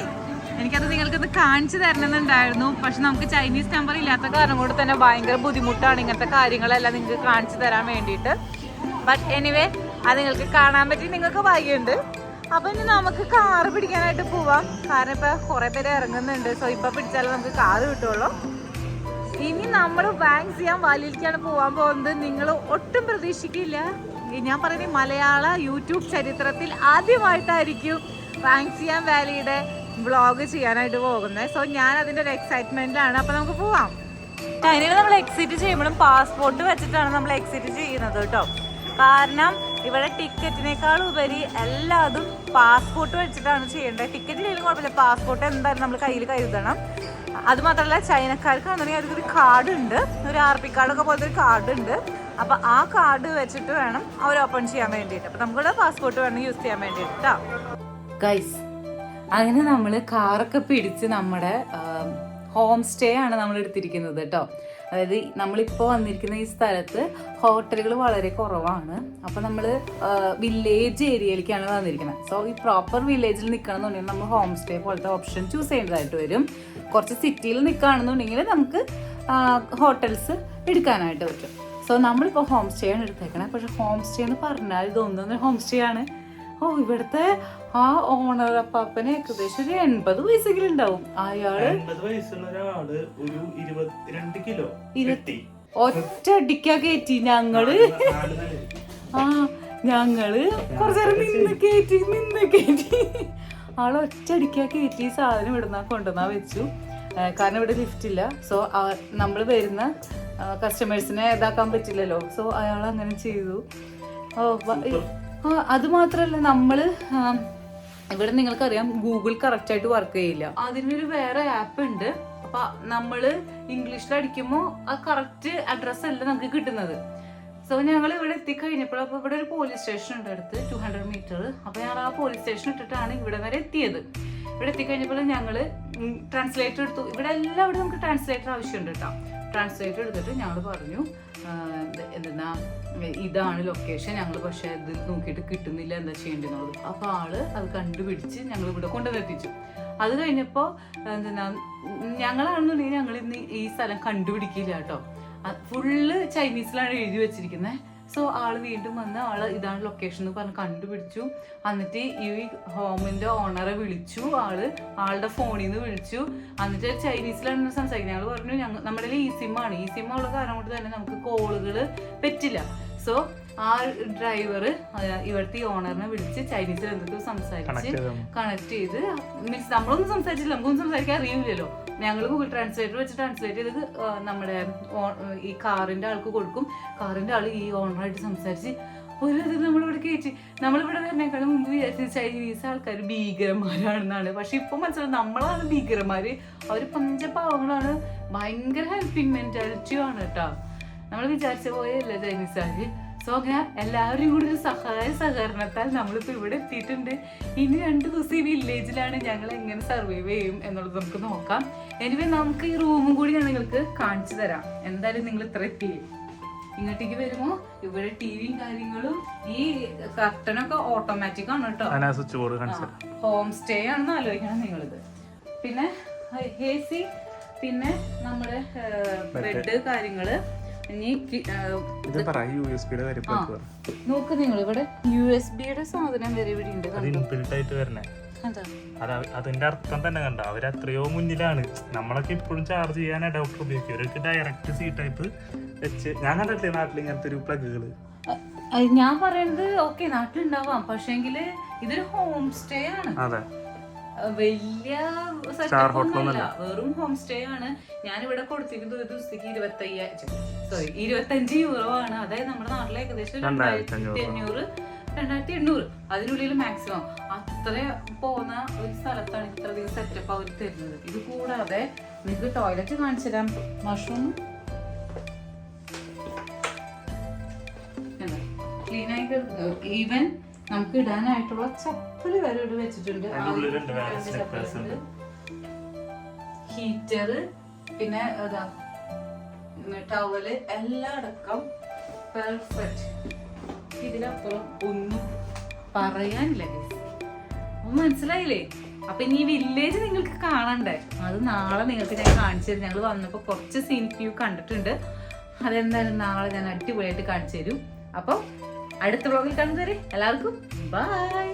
എനിക്കത് നിങ്ങൾക്കത് കാണിച്ചു തരണമെന്നുണ്ടായിരുന്നു. പക്ഷെ നമുക്ക് ചൈനീസ് നമ്പർ ഇല്ലാത്ത കാരണം കൊണ്ട് തന്നെ ഭയങ്കര ബുദ്ധിമുട്ടാണ് ഇങ്ങനത്തെ കാര്യങ്ങളെല്ലാം നിങ്ങൾക്ക് കാണിച്ചു തരാൻ വേണ്ടിയിട്ട്. ബട്ട് എനിവേ, അത് നിങ്ങൾക്ക് കാണാൻ പറ്റി, നിങ്ങൾക്ക് ഭാഗ്യമുണ്ട്. അപ്പം ഇനി നമുക്ക് കാറ് പിടിക്കാനായിട്ട് പോവാം. കാരണം ഇപ്പം കുറേ പേര് ഇറങ്ങുന്നുണ്ട്. സോ ഇപ്പം പിടിച്ചാലേ നമുക്ക് കാറ് കിട്ടുള്ളൂ. ഇനി നമ്മൾ വാൻസിയാൻ വാലിയിലേക്കാണ് പോകാൻ പോകുന്നത്. നിങ്ങൾ ഒട്ടും പ്രതീക്ഷിക്കില്ല. ഞാൻ പറയുന്നത് മലയാള യൂട്യൂബ് ചരിത്രത്തിൽ ആദ്യമായിട്ടായിരിക്കും വാൻസിയാൻ വാലിയുടെ വ്ളോഗ് ചെയ്യാനായിട്ട് പോകുന്നത്. സോ ഞാൻ അതിൻ്റെ ഒരു എക്സൈറ്റ്മെൻറ്റിലാണ്. അപ്പം നമുക്ക് പോവാം. ചൈനയിൽ നമ്മൾ എക്സിറ്റ് ചെയ്യുമ്പോഴും പാസ്പോർട്ട് വെച്ചിട്ടാണ് നമ്മൾ എക്സിറ്റ് ചെയ്യുന്നത് കേട്ടോ. കാരണം ഇവിടെ ടിക്കറ്റിനേക്കാൾ ഉപരി എല്ലാതും പാസ്പോർട്ട് വെച്ചിട്ടാണ് ചെയ്യേണ്ടത്. ടിക്കറ്റിലെങ്കിലും കുഴപ്പമില്ല, പാസ്പോർട്ട് എന്തായാലും നമ്മൾ കയ്യിൽ കരുതണം. അതുമാത്രമല്ല ചൈനക്കാർക്കാണെന്നുണ്ടെങ്കിൽ അതൊരു കാർഡ് ഉണ്ട്, ഒരു RP കാർഡൊക്കെ പോലത്തെ ഒരു കാർഡ് ഉണ്ട്. അപ്പോൾ ആ കാർഡ് വെച്ചിട്ട് വേണം അവർ ഓപ്പൺ ചെയ്യാൻ വേണ്ടിയിട്ട്. അപ്പോൾ നമുക്കിവിടെ പാസ്പോർട്ട് വേണം യൂസ് ചെയ്യാൻ വേണ്ടിയിട്ട് കേട്ടോ ഗൈസ്. അങ്ങനെ നമ്മൾ കാറൊക്കെ പിടിച്ച് നമ്മുടെ ഹോം സ്റ്റേ ആണ് നമ്മൾ എടുത്തിരിക്കുന്നത് കേട്ടോ. അതായത് നമ്മളിപ്പോൾ വന്നിരിക്കുന്ന ഈ സ്ഥലത്ത് ഹോട്ടലുകൾ വളരെ കുറവാണ്. അപ്പോൾ നമ്മൾ വില്ലേജ് ഏരിയയിലേക്കാണ് വന്നിരിക്കുന്നത്. സോ ഈ പ്രോപ്പർ വില്ലേജിൽ നിൽക്കണമെന്നുണ്ടെങ്കിൽ നമ്മൾ ഹോം സ്റ്റേ പോലത്തെ ഓപ്ഷൻ ചൂസ് ചെയ്യേണ്ടതായിട്ട് വരും. കുറച്ച് സിറ്റിയിൽ നിൽക്കുകയാണെന്നുണ്ടെങ്കിൽ നമുക്ക് ഹോട്ടൽസ് എടുക്കാനായിട്ട് പറ്റും. സോ നമ്മളിപ്പോൾ ഹോം സ്റ്റേ ആണ് എടുത്തേക്കണേ. പക്ഷെ ഹോം സ്റ്റേ എന്ന് പറഞ്ഞാൽ ഇതൊന്നും ഹോം സ്റ്റേ ആണ്. ഇവിടുത്തെ ആ ഓണർ അപ്പാപ്പന് ഏകദേശം ഒരു 80 വയസ്സെങ്കിലും ഉണ്ടാവും. അയാള് ഒറ്റടിക്കാ കയറ്റി. ഞങ്ങള് കുറച്ചേരം നിന്ന് കയറ്റി ആളൊറ്റടിക്കാ കയറ്റി സാധനം ഇവിടുന്ന കൊണ്ടുവന്നാ വെച്ചു. കാരണം ഇവിടെ ലിഫ്റ്റ് ഇല്ല. സോ നമ്മൾ വരുന്ന കസ്റ്റമേഴ്സിനെ ഇതാക്കാൻ പറ്റില്ലല്ലോ. സോ അയാൾ അങ്ങനെ ചെയ്തു. അത് മാത്രമല്ല, നമ്മൾ ഇവിടെ നിങ്ങൾക്കറിയാം ഗൂഗിൾ കറക്റ്റായിട്ട് വർക്ക് ചെയ്യില്ല. അതിനൊരു വേറെ ആപ്പ് ഉണ്ട്. അപ്പൊ നമ്മള് ഇംഗ്ലീഷിൽ അടിക്കുമ്പോൾ ആ കറക്റ്റ് അഡ്രസ് അല്ല നമുക്ക് കിട്ടുന്നത്. സോ ഞങ്ങൾ ഇവിടെ എത്തിക്കഴിഞ്ഞപ്പോൾ, അപ്പോൾ ഇവിടെ ഒരു പോലീസ് സ്റ്റേഷൻ ഉണ്ട് അടുത്ത് 200 മീറ്റർ. അപ്പോൾ ഞങ്ങൾ ആ പോലീസ് സ്റ്റേഷൻ ഇട്ടിട്ടാണ് ഇവിടെ വരെ എത്തിയത്. ഇവിടെ എത്തിക്കഴിഞ്ഞപ്പോൾ ഞങ്ങൾ ട്രാൻസ്ലേറ്റർ എടുത്തു. ഇവിടെ എല്ലാവരും നമുക്ക് ട്രാൻസ്ലേറ്റർ ആവശ്യമുണ്ട് കേട്ടോ. ട്രാൻസ്ലേറ്റർ എടുത്തിട്ട് ഞങ്ങൾ പറഞ്ഞു എന്താ ഇതാണ് ലൊക്കേഷൻ, ഞങ്ങൾ പക്ഷേ ഇത് നോക്കിയിട്ട് കിട്ടുന്നില്ല, എന്താ ചെയ്യേണ്ടതെന്നുള്ളത്. അപ്പോൾ ആള് അത് കണ്ടുപിടിച്ച് ഞങ്ങൾ ഇവിടെ കൊണ്ടുവന്നെത്തിച്ചു. അത് കഴിഞ്ഞപ്പോൾ എന്താ ഞങ്ങളാണെന്നുണ്ടെങ്കിൽ ഞങ്ങൾ ഇന്ന് ഈ സ്ഥലം കണ്ടുപിടിക്കില്ല കേട്ടോ. ഫുള്ള് ചൈനീസിലാണ് എഴുതി വെച്ചിരിക്കുന്നത്. സോ ആള് വീണ്ടും വന്ന് ഇതാണ് ലൊക്കേഷൻ എന്ന് പറഞ്ഞ് കണ്ടുപിടിച്ചു. എന്നിട്ട് ഈ ഹോമിന്റെ ഓണറെ വിളിച്ചു. ആളുടെ ഫോണിൽ നിന്ന് വിളിച്ചു. എന്നിട്ട് ചൈനീസിലാണ് സംസാരിക്കുന്നത്. ഞങ്ങൾ പറഞ്ഞു നമ്മുടെ ഈ സിമ്മാണ്, ഈ സിം ഉള്ള കാരണം കൊണ്ട് തന്നെ നമുക്ക് കോളുകൾ പറ്റില്ല. സോ ആ ഡ്രൈവർ ഇവിടുത്തെ ഈ ഓണറിനെ വിളിച്ച് ചൈനീസിൽ എന്തൊക്കെ സംസാരിച്ച് കണക്ട് ചെയ്ത്, മീൻസ് നമ്മളൊന്നും സംസാരിച്ചില്ല, നമുക്കൊന്നും സംസാരിക്കാൻ അറിയില്ലല്ലോ. ഞങ്ങൾ ഗൂഗിൾ ട്രാൻസ്ലേറ്റർ വെച്ച് ട്രാൻസ്ലേറ്റ് ചെയ്ത് നമ്മുടെ ഈ കാറിന്റെ ആൾക്ക് കൊടുക്കും. കാറിന്റെ ആൾ ഈ ഓണറായിട്ട് സംസാരിച്ച് ഒരു ഇത് നമ്മളിവിടെ കയറ്റി. നമ്മളിവിടെ വരുന്നേക്കാളും മുമ്പ് വിചാരിച്ചത് ചൈനീസ് ആൾക്കാർ ഭീകരന്മാരാണെന്നാണ്. പക്ഷെ ഇപ്പൊ മനസ്സിലാവും നമ്മളാണ് ഭീകരന്മാര്. അവർ പഞ്ചപാവങ്ങളാണ്, ഭയങ്കര ഹെൽപ്പിംഗ് മെന്റാലിറ്റിയും ആണ് കേട്ടോ. നമ്മൾ വിചാരിച്ച പോലെയല്ല ചൈനീസുകാര്. സോ അങ്ങനെ എല്ലാവരും കൂടി ഒരു സഹകരണത്താൽ നമ്മളിപ്പോൾ ഇവിടെ എത്തിയിട്ടുണ്ട്. ഇനി 2 ദിവസം ഈ വില്ലേജിലാണ്. ഞങ്ങൾ എങ്ങനെ സർവൈവ് ചെയ്യും എന്നുള്ളത് നമുക്ക് നോക്കാം. എനിവേ നമുക്ക് ഈ റൂമും കൂടി ഞാൻ നിങ്ങൾക്ക് കാണിച്ചു തരാം. എന്തായാലും നിങ്ങൾ ഇത്ര എത്തിയില്ലേ, ഇങ്ങോട്ടേക്ക് വരുമ്പോ ഇവിടെ ടിവിയും കാര്യങ്ങളും, ഈ കർട്ടനൊക്കെ ഓട്ടോമാറ്റിക് ആണ് കേട്ടോ. ഹോം സ്റ്റേ ആണെന്ന് ആലോചിക്കണം നിങ്ങളിത്. പിന്നെ AC, പിന്നെ നമ്മുടെ ബെഡ് കാര്യങ്ങള്. ഇനി നോക്ക് നിങ്ങൾ, ഇവിടെ USB-യുടെ സാധനം വരെ ഇവിടെ ഉണ്ട്. അതിന്റെ അർത്ഥം തന്നെ കണ്ട, അവര് അത്രയോ മുന്നിലാണ്. നമ്മളൊക്കെ ഇപ്പോഴും ചാർജ് ചെയ്യാൻ അഡോപ്റ്റർ ഉപയോഗിക്കും. അവർക്ക് ഡയറക്റ്റ് സി ടൈപ്പ് വെച്ച് ഞാൻ കണ്ടിട്ടില്ലേ നാട്ടിൽ ഇങ്ങനത്തെ ഒരു പ്ലഗുകള്. ഞാൻ പറയുന്നത് ഓക്കെ നാട്ടിലുണ്ടാവാം, പക്ഷേങ്കില് ഇതൊരു ഹോം സ്റ്റേ ആണ്. അതെ, വലിയ സെറ്റപ്പ് ഒന്നുമല്ല, വെറും ഹോം സ്റ്റേ ആണ്. ഞാനിവിടെ കൊടുത്തിരിക്കുന്നത് ഒരു ദിവസത്തേക്ക് 25 യൂറോ ആണ്. അതായത് നമ്മുടെ നാട്ടിലെ ഏകദേശം 2500 2800 അതിനുള്ളിൽ മാക്സിമം. അത്ര പോകുന്ന ഒരു സ്ഥലത്താണ് ഇത്രയധികം സെറ്റപ്പ് അവർ തരുന്നത്. ഇത് കൂടാതെ നിങ്ങൾക്ക് ടോയ്ലറ്റ് കാണിച്ചു തരാം. മഷ്റൂം ക്ലീൻ ആയിട്ട്, ഈവൻ നമുക്ക് ഇടാനായിട്ടുള്ള ചപ്പല് വരെ ഇവിടെ വെച്ചിട്ടുണ്ട്. ഹീറ്റർ, പിന്നെ ടവല് എല്ലാം അടക്കം പെർഫെക്റ്റ്. ഇതിലപ്പുറം ഒന്നും പറയാനില്ല. മനസ്സിലായില്ലേ? അപ്പൊ ഇനി വില്ലേജ് നിങ്ങൾക്ക് കാണണ്ടേ, അത് നാളെ നിങ്ങൾക്ക് ഞാൻ കാണിച്ചു തരും. ഞങ്ങൾ വന്നപ്പോ കുറച്ച് സീനിക് വ്യൂ കണ്ടിട്ടുണ്ട്. അതെന്തായാലും നാളെ ഞാൻ അടിപൊളിയായിട്ട് കാണിച്ചു തരും. അപ്പൊ അടുത്ത വ്ളോഗിൽ കാണുന്നവരെ എല്ലാവർക്കും ബൈ.